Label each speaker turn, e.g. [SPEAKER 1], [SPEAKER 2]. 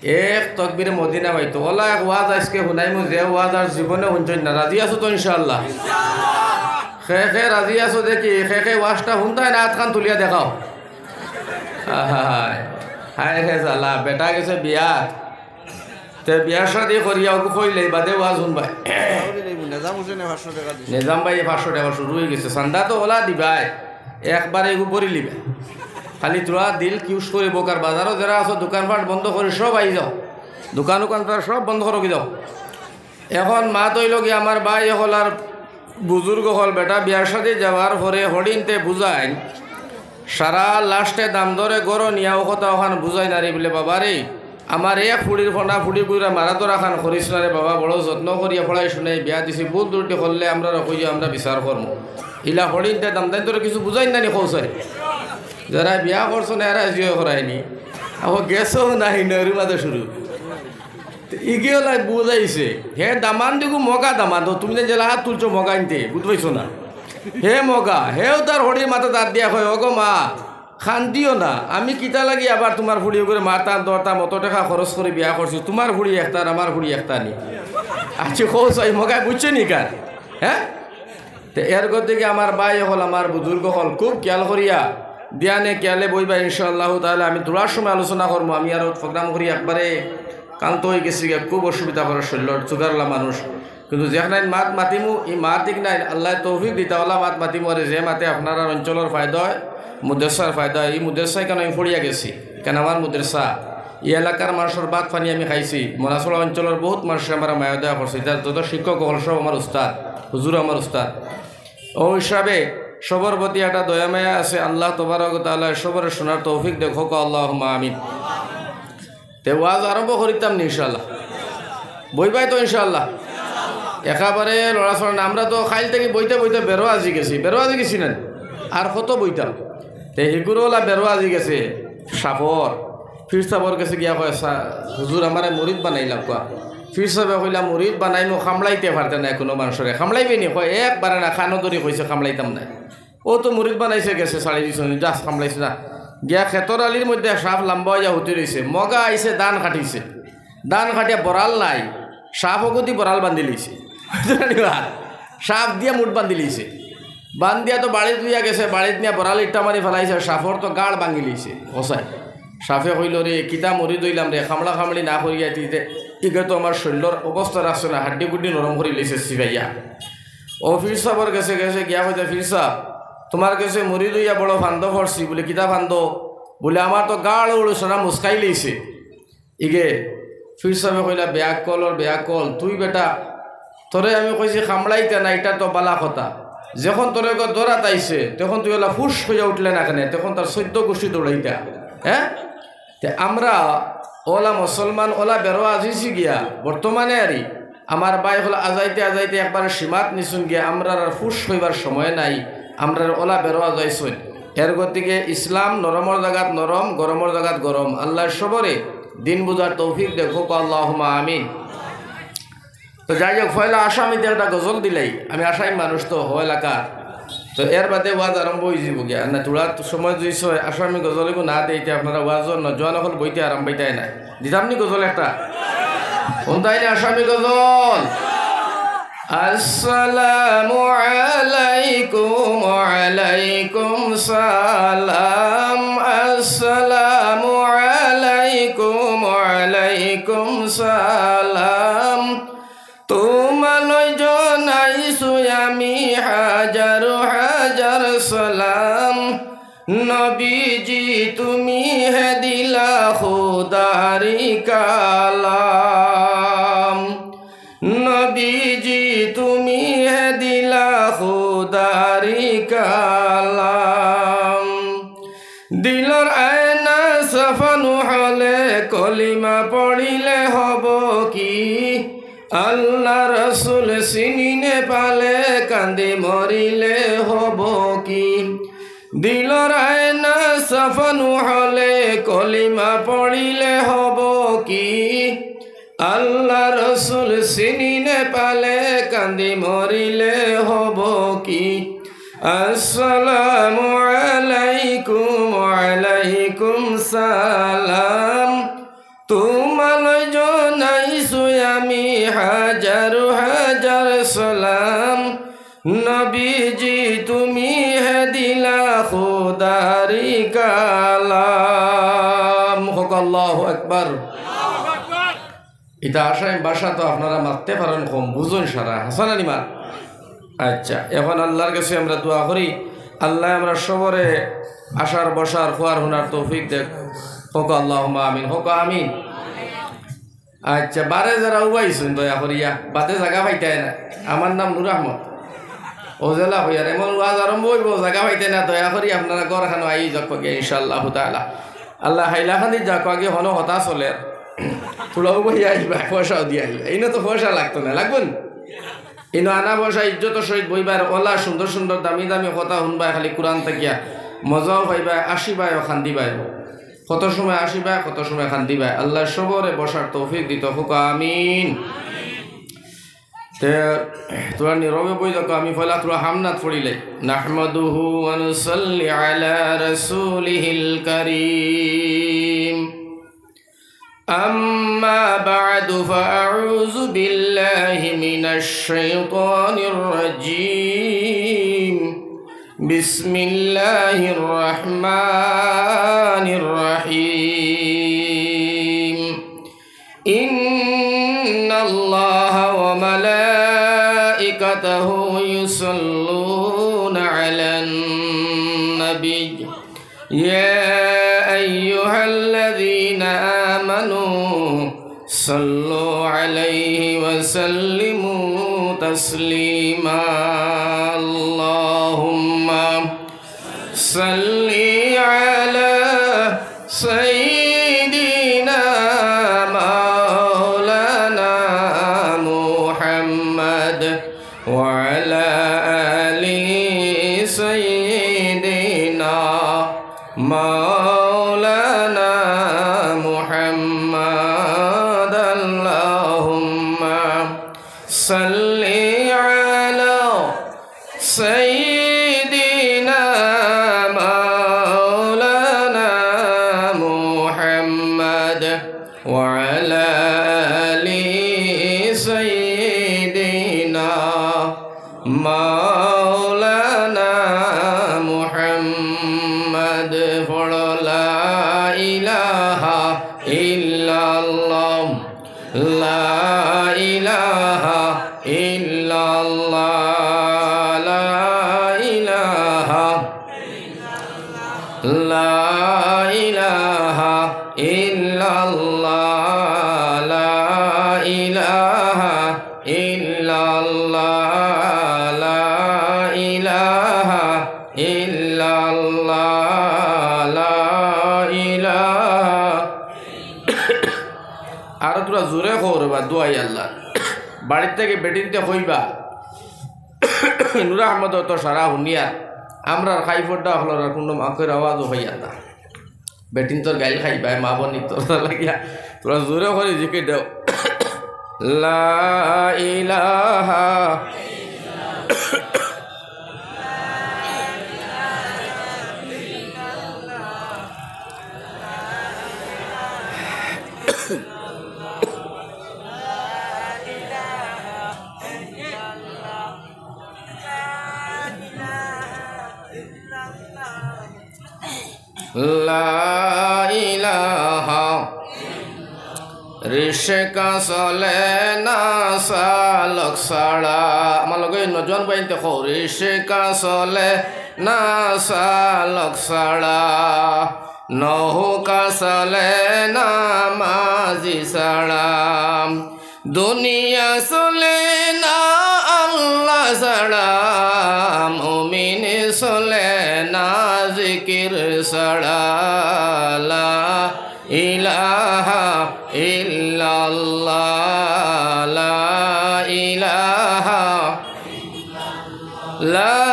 [SPEAKER 1] এক তকবিরে মদিনা পাইতো ওলা এক ওয়াজ আজকে শুনাইমু যে ওয়াজ আর জীবনে শুনছেন না রাজি আছো তো ইনশাআল্লাহ খে রাজি আছো দেখি খে ওয়াজটা শুনতাই না হাতখান তুলিয়া দেখাও হায় হায় রে জালা বেটা গেছে বিয়াত তে বিয়ার সাথে করিয়া ওকে কইলে বাদে ওয়াজ শুনবাই নিজাম ভাই 500 টাকা শুরু হয়ে গেছে চান্দা তো ওলা দিবাই একবারে এগু পরি লিবে খালি তোরা দিল কিউস করিব কার বাজারও যারা আছো দোকানপাট বন্ধ করে সব আই যাও দোকান সব বন্ধ করে যাও এখন মা তৈল গিয়ে আমার ভাই হল আর বুজুর্গ হল বেটা বিয়ার সাথে যাওয়ার পরে হরিণতে বুঝাই সারা লাস্টে দাম ধরে গড় নিয়াও কথা ওখান বুঝাই নারি বলে বাবা রে আমার এক ফুড়ির ফোনা ফুড়ি বুড়া মারা তোরা খান করিস না রে বাবা বড় যত্ন করিয়া পড়াই শুনে বিয়া দিছি বহুত দূরটি করলে আমরা রকই আমরা বিচার করবো ইলা হরিণতে দাম দাম তোরা কিছু বুঝাই নানি কৌশলে যারা বিয়া করছো না এরা জিও করায়নি আবার গেছো নাই নরু মাঝে শুরু ইগিও লাই বুঝাইছে হে দামান দিগু মগা দামান তো তুমি জেলা হাত তুলছো মগা আনতে বুঝবাইছো না হে মগা হেও তার হরির মাথা দাঁত দিয়া হয় অগো মা খান দিও না আমি কিতা লাগি আবার তোমার ফুড়ি করে মাতাম দরতাম অত টাকা খরচ করে বিয়া করছি তোমার ফুড়ি একটার আমার ফুড়ি একটা নি আচ্ছা খোঁজ এই মগায় বুঝছো নি কার হ্যাঁ তো এর গতিকে আমার ভাই হল আমার বুজুর্গ হল খুব খেয়াল করিয়া দিয়ানে কেয়ালে বইবা ইনশাআল্লাহ তাহলে আমি দূরার সময় আলোচনা করবো আমি আরও প্রোগ্রাম করি একবারে কান্ত হয়ে গেছি খুব অসুবিধা করে শরীর সুগারলা মানুষ কিন্তু যেখানে মাত মাতিমু এই মাত দিক নাই আল্লাহ তৌফিক দিতাওয়ালা মাত মাতিমু আর যে মাতে আপনার অঞ্চলের ফায়দা হয় মুদ্রেসার ফায়দা হয় এই মুদ্রেসায় কেন আমি পড়িয়া গেছি কেন আমার মুদ্রেসা এই এলাকার মানুষের বাদ পানি আমি খাইছি মনাচলা অঞ্চলের বহুত মানুষ আমার মায়া দেওয়া করছে যার যত শিক্ষক হল সব আমার উস্তাদ হুজুর আমার উস্তাদ ও হিসাবে সবর প্রতি একটা দয়ামায়া আছে আল্লাহ তবারক তাআলা সবরে শোনার তৌফিক দেখো আল্লাহুম্মা আমিন তে ওয়াজ আরম্ভ করিতাম নি ইনশাআল্লাহ বইবাই তো ইনশাআল্লাহ একেবারে লড়াছড়া আমরা তো খাইল থেকে বইতে বইতে বেরো আজি গেছি না আর কত বইতাম তে এগুলোলা বেরো আজি গেছে সাপর ফির সাপর গেছে গিয়া কয় হুজুর আমারে মুরিদ বানাইলাম কোয়া ফির সাহেবে কইলা মুরিদ বানাইমু খামলাইতে পারতে না কোনো মানুষরে খামলাইবে নি কয় একবারে না খানো ধরি কইছে খামলাইতাম না ও তো মুরিদ বানাইছে গেছে সাড়ে দিছ জাস খামলাইছে না গিয়া খেতর আলির মধ্যে সাপ লাম্বা হইয়া হুতি রয়েছে মগা আইছে দান খাটিছে দান খাটিয়া বরাল নাই সাপ অগতি বরাল বান্ধি লইছে সাপ দিয়া মুঠ বান্ধি লইছে বান্ধিয়া তো বাড়িত লইয়া গেছে বাড়িত নিয়ে বরাল ইটা মারি ফেলাইছে সাপর তো গাড় ভাঙি লইছে কষাই সাপে কইল রে কিতা মরি দইলাম রে খামলা খামলি না করিয়া দিতে ইগে তো আমার শরীরের অবস্থা রাখছে না হাড্ডি গুড্ডি নরম করে লইছে সিবাইয়া ও ফির সাপর গেছে গিয়া হইতে ফির সাপ তোমার কাছে মুড়ি লইয়া বড় ফান্দ করছি বলে কিতা ফান্দ বলে আমার তো গাড় উড়ছনা মুস্কাই লইছে ইগে ফির সাহেবে কইলা বেয়া কল তুই বেটা তোরে আমি কইছি খামলাইতে না এটা তো বালা কথা যখন তোরে দৌড়াত আইছে তখন তুই ওলা ফুস হইয়া উঠলে না কেন তখন তার 14 গোষ্ঠী দৌড়াইতা হ্যাঁ তে আমরা ওলা মুসলমান ওলা বেরো আজিছি গিয়া বর্তমানে আরি আমার ভাই হল আজাইতে একবার সীমাত নিছুন গিয়া আমরা আর ফুস হইবার সময় নাই আমরা ওলা বেরোয়া যাইছই এর গতিকে ইসলাম নরমর জায়গাত নরম গরমর জায়গাত গরম আল্লাহর সবরে দিন বুঝার তৌফিক দেখো আল্লাহুম্মা আমিন তো যাই হোক পয়লা আসামিতে একটা গজল দিলাই আমি আসামি মানুষ তো হ এলাকা তো এর বাদে ওয়াজ আরম্ভ হয়ে যাব গিয়া না তোরা সময় দিয়েছ আসামি গজলেগো না দেইতে আপনারা ওয়াজর নজওয়ান হল বইতে আরাম পাইতাই নাই দিতাম নি গজল একটা কোনটাই না আসামি গজল আসসালামু আলাইকুম ওয়ালাইকুম সালাম আসসালামু আলাইকুম ওয়ালাইকুম সালাম তোমালই জনাইছো আমি হাজার হাজার সালাম নবীজি তুমি হে দিলা খোদারি কালাম নবীজি তুমি হে দিলা খোদারি কালাম দিলর আয়না সাফানু হলে কলিমা পড়িলে হব কি আল্লাহ রসুল চিনিনে পালে কান্দি মরিলে হব কি দিলর আয়না সাফানু হলে কলিমা পড়িলে হব কি আল্লাহ রসুল চিনিনে পালে কান্দি মরিলে হব কি আসসালামু আলাইকুম ওয়ালাইকুম সালাম তোমালৈ জনাইছো আমি হাজাৰ হাজাৰ সালাম নবীজি তুমি হে দিলা খুদারি কালাম হোক আল্লাহু আকবার এটা আশায় বাসা তো আপনারা মারতে পারেন কম বুঝুন সারা হাসান আলিমা আচ্ছা এখন আল্লাহর কাছে আমরা দোয়া করি আল্লাহ আমরা সবরে আসার বসার খোয়ার হুনার তৌফিক দেখ হোক আল্লাহুম্মা আমিন হোক আমিন আচ্ছা বারে যারা উবাইছেন দয়া করিয়া বাদে জায়গা পাইতাই না আমার নাম নূর আহমদ ওজেলা হইয়ার এমন ওয়াজ আরম্ভ হইব জায়গা পাইতে না দয়া করি আপনারা ঘরখানো আই যাক ইনশাআল্লাহ তাআলা আল্লাহ হাইলাখানি যাক আগে হনো হতা চলে তোলাও বইয়া আইবা পয়সাও দিয়ে আইবা এইনো তো পয়সা লাগতো না লাগবেন ইনো আনা পয়সা ইজ্জত সহিত বইবার ওলা সুন্দর সুন্দর দামি দামি কথা শুনবাই খালি কোরআন থাকিয়া মজাও পাইবা আসিবাই খান্দিবাই কত সময় আসিবাই কত সময় খান্দিবাই আল্লাহ সবরে বসার তৌফিক দিত হোক আমিন তোরা নীরবে বই দেখো আমি ফলা তোরা হামনাথ পড়িলে নাহমাদুহু ওয়া নুসাল্লি আলা রাসূলিহিল কারীম আম্মা বা'দু ফাআউযু বিল্লাহি মিনাশ শাইতানির রাজীম বিসমিল্লাহির রাহমানির রহিম ইন্নাল্লাহা ওয়া মালাইকাতাহু ইউসাল্লুনা আলান নবী ইয়া আইয়ুহাল্লাযীনা আমানু সাল্লু আলাইহি ওয়া সাল্লিমু তাসলিমা আল্লাহুম্মা সাল্লি আলা সাইয়্যিদিনা মাওলানা মুহাম্মদ ওয়া আলা আলি সাইয়্যিদিনা মাওলানা মুহাম্মদ আল্লাহুম্মা সাল্লি আলা সাইয়্যিদিনা মাওলানা মুহাম্মদ ওয়া আলা আলি সাইয়্যিদিনা মাওলানা মুহাম্মদ লা ইলাহা ইল্লাল্লাহ লা ইলাহা ইল্লাল্লাহ লা ইলাহা লা ইলাহা ইল্লাল্লাহ লা ইলাহা ইল্লাল্লাহ লা ইলাহা ইল্লাল্লাহ লা ইলাহা আর তোরা জোরে করবা দোয়াই আল্লাহ বাড়ির থেকে বেটিনতে হইবা নূর আহমদ তো সারা হুনিয়া আমরা খাইফোরটা হল কোনো মাখের আওয়াজও হইয়া না বেটিন তোর গাইল খাইবা মা বনি তোর লাগিয়া তোরা জোরে করে জিকে দেও লা ইলাহা লা ইলাহা রিশকা চলে না চালক ছাড়া আমার লগে নজন বাইন দেখো রিশকা চলে না চালক ছাড়া নৌকা চলে না মাঝি ছাড়া দুনিয়া চলে না আল্লাহ ছাড়া মুমিন চলে না জিকির ছাড়া লা ইলাহা ইল্লাল্লাহ লা ইলাহা লা